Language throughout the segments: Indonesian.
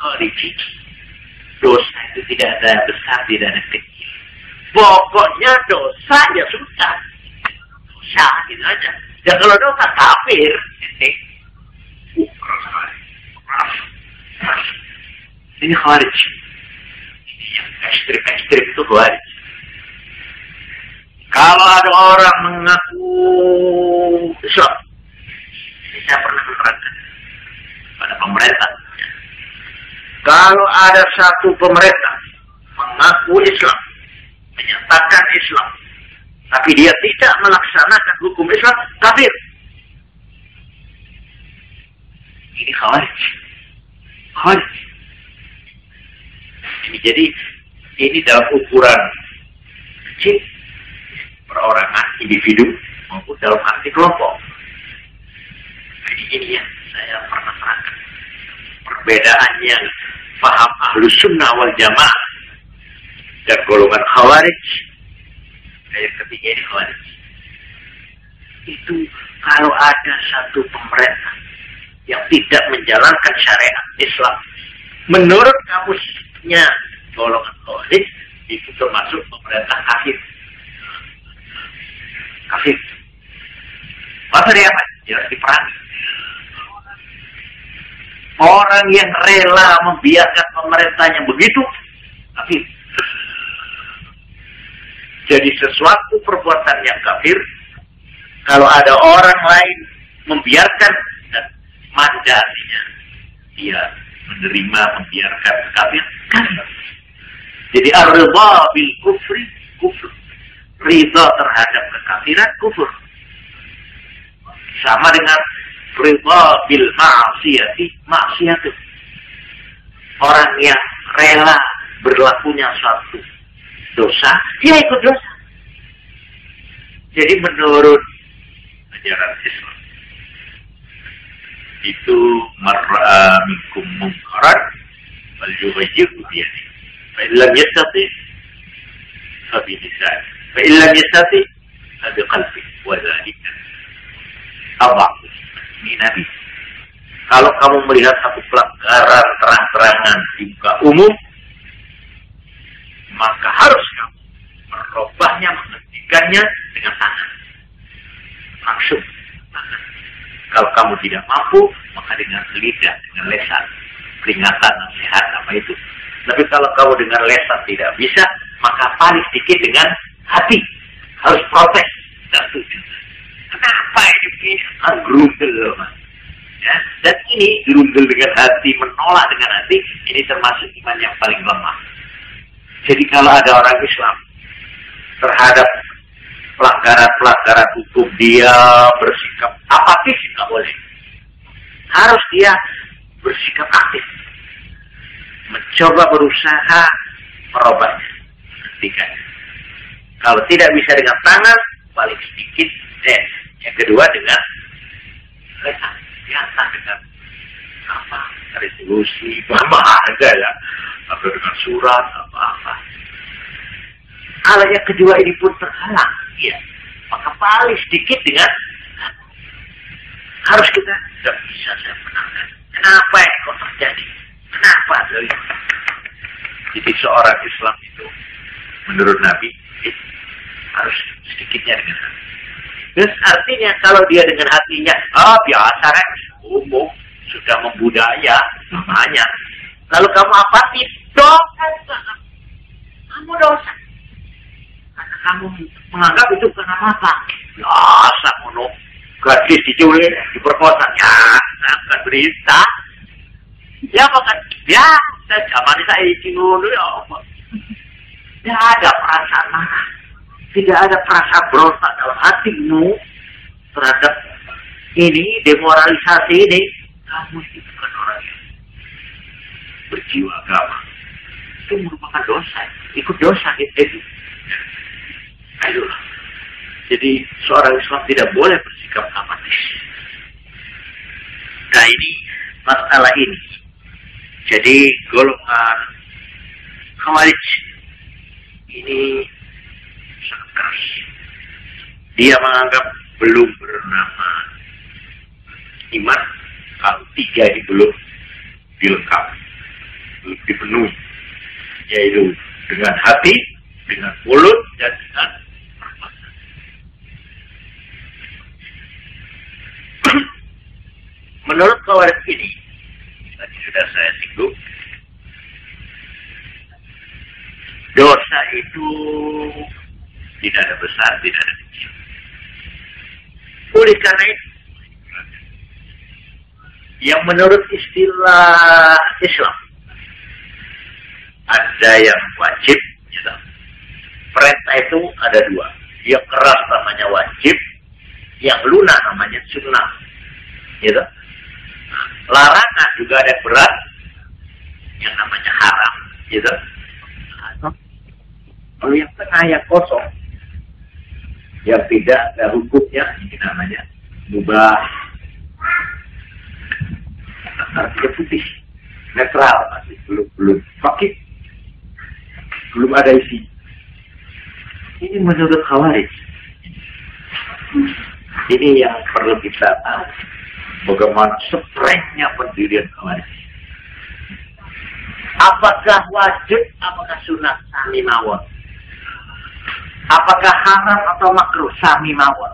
khariji. Dosa itu tidak ada besar, tidak ada kecil. Pokoknya dosa ya sudah. Dosa gitu aja. Ya kalau dosa kafir. Ini kharij. Ini yang ekstrim-ekstrim itu kharij. Kalau ada orang mengaku Islam, ini saya pernah menerangkan pada pemerintah. Kalau ada satu pemerintah mengaku Islam, menyatakan Islam, tapi dia tidak melaksanakan hukum Islam, kafir. Ini khawarij. Khawarij. Jadi ini dalam ukuran kecil, perorangan, individu, maupun dalam arti kelompok. Jadi ini yang saya pernah terangkan. Perbedaan yang paham ahlus sunnah wal jamaah dan golongan khawarij. Yang ketiga ini khawarij. Itu kalau ada satu pemerintah yang tidak menjalankan syariat Islam, menurut kamusnya golongan khawarij, itu termasuk pemerintah kafir. Kafir. Masa dia apa? Dia harus diperangi. Orang yang rela membiarkan pemerintahnya begitu, kafir. Jadi sesuatu perbuatan yang kafir, kalau ada orang lain membiarkan mandasinya, dia menerima, membiarkan kafir, kafir. Jadi ar-ridha bil kufri, kufur. Ridha terhadap kekafiran, kufur. Sama dengan ridha bil ma'asiyati, maksiat. Orang yang rela berlakunya suatu dosa, dia ikut dosa. Jadi menurut ajaran Islam, itu mar'a minkum munkaran wal yughayyiru bi yadihi. Fa illam yastati fa bi lisanihi. Fa illam yastati fa bi qalbihi. Wa dzalika adhafu min nabi. Kalau kamu melihat satu pelanggaran terang-terangan di muka umum, maka harus kamu merubahnya, menghentikannya dengan tangan. Langsung. Kalau kamu tidak mampu, maka dengan lidah, dengan lesan. Peringatan, nasihat, apa itu. Tapi kalau kamu dengan lesan tidak bisa, maka paling sedikit dengan hati. Harus protes. Kenapa ini? Harus gerundel. Ya? Dan ini gerundel dengan hati, menolak dengan hati, ini termasuk iman yang paling lemah. Jadi kalau ada orang Islam terhadap pelanggaran-pelanggaran hukum, dia bersikap apatis, nggak boleh. Harus dia bersikap aktif, mencoba berusaha merubahnya. Kalau tidak bisa dengan tangan, paling sedikit. Yang kedua dengan lesan, biasa dengan apa? Resolusi, apa ada ya? Atau dengan surat, apa-apa. Kalau yang kedua ini pun terhalang, ya, maka paling sedikit dengan harus kita tidak bisa saya menangkan. Kenapa yang kok terjadi? Kenapa dari? Jadi seorang Islam itu menurut Nabi harus sedikitnya dengan hati. Terus artinya kalau dia dengan hatinya, biasa kan, umum sudah membudaya namanya. Kalau kamu apatis, dosa. Kamu dosa. Karena kamu menganggap itu bukan apa-apa. Biasa, mono. Gadis diculik, diperkosa. Ya, akan berita. Ya, makan. Ya, zaman saya izin dulu ya apa. Tidak ada perasaan marah. Tidak ada perasaan berontak dalam hatimu terhadap ini, demoralisasi ini. Kamu itu bukan orang yang berjiwa agama. Itu merupakan dosa. Ikut dosa itu. Ayolah. Jadi seorang Islam tidak boleh bersikap apatis. Nah ini masalah ini. Jadi golongan Khawarij ini sangat keras. Dia menganggap belum bernama iman kalau tiga ini belum dilengkapi. yaitu dengan hati, dengan mulut, dan dengan perbuatan. Menurut Khawarij ini, tadi sudah saya singgung, dosa itu tidak ada besar, tidak ada kecil. Oleh karena itu, yang menurut istilah Islam, ada yang wajib, gitu. Perintah itu ada dua. Yang keras namanya wajib, yang lunak namanya sunnah. Gitu. Larangan juga ada yang berat, yang namanya haram. Gitu. Kalau yang tengah yang kosong, yang tidak ada hukumnya, ini namanya mubah. Artinya putih, netral, masih belum fakir, belum ada isi. Ini menurut Khawarij. Ini yang perlu kita tahu, bagaimana sprengnya pendirian Khawarij. Apakah wajib, apakah sunat, sami mawon. Apakah haram atau makruh, sami mawon.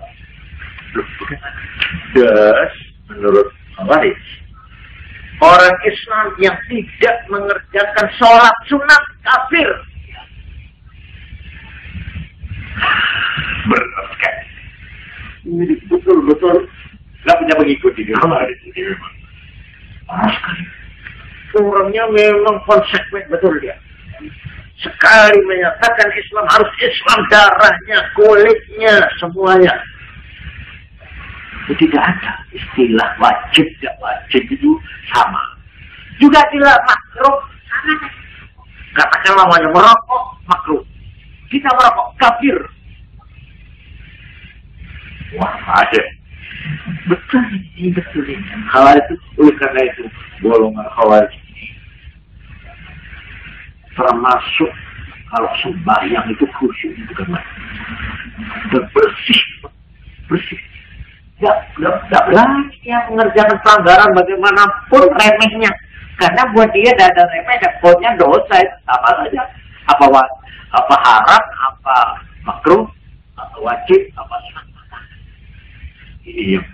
Terus, menurut Khawarij, orang Islam yang tidak mengerjakan sholat sunat kafir. Benar sekali. Ini betul-betul nggak punya pengikut di Khawarij ini memang. Parah sekali. Orangnya memang konsekuen betul dia. Sekali menyatakan Islam harus Islam, darahnya, kulitnya, semuanya. Itu tidak ada istilah wajib dan wajib itu sama. Juga tidak makruh sama. Katakan namanya merokok makruh. Kita merokok kafir. Wah, ada. Betul ini, betul ini. Khawarij itu, oleh karena itu golongan Khawarij ini termasuk kalau sembahyang itu khusyuk itu kan, dan bersih. Tidak berani dia mengerjakan pelanggaran bagaimanapun remehnya. Karena buat dia tidak ada remeh, dan pokoknya dosa itu apa saja. Apa haram, apa makruh, apa wajib, apa sunat. Ini yang